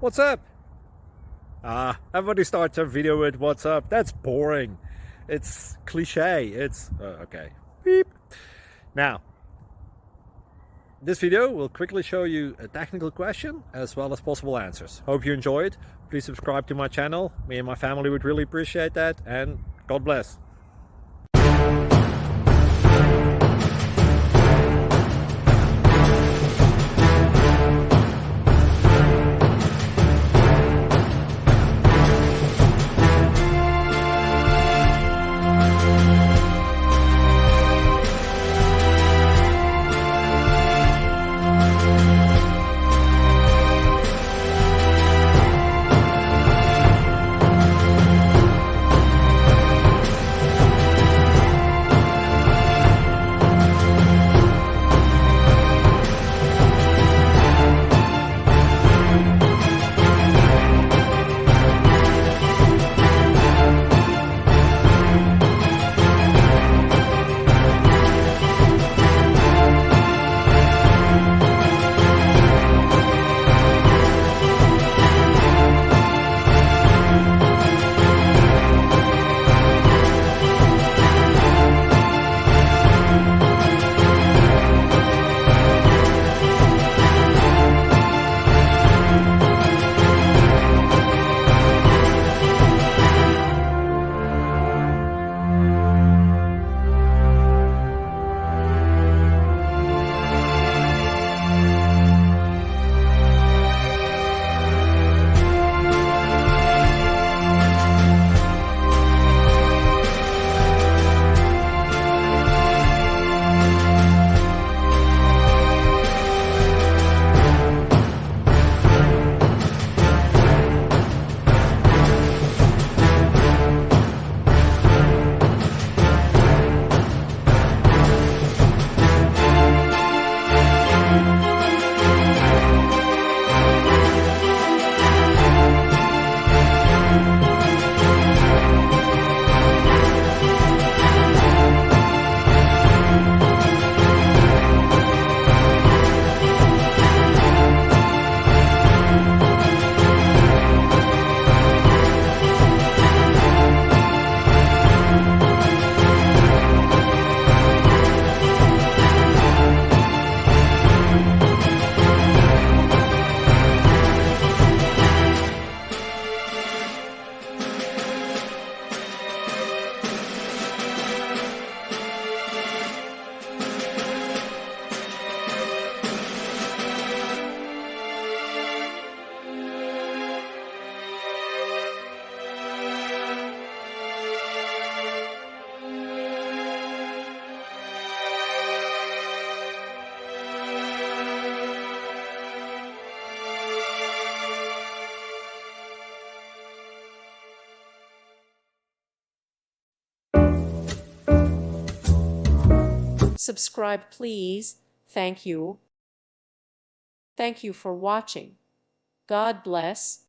What's up? Everybody starts their video with what's up. That's boring. It's cliche. It's okay. Beep. Now, this video will quickly show you a technical question as well as possible answers. Hope you enjoy it. Please subscribe to my channel. Me and my family would really appreciate that, and God bless. Subscribe, please. Thank you. Thank you for watching. God bless.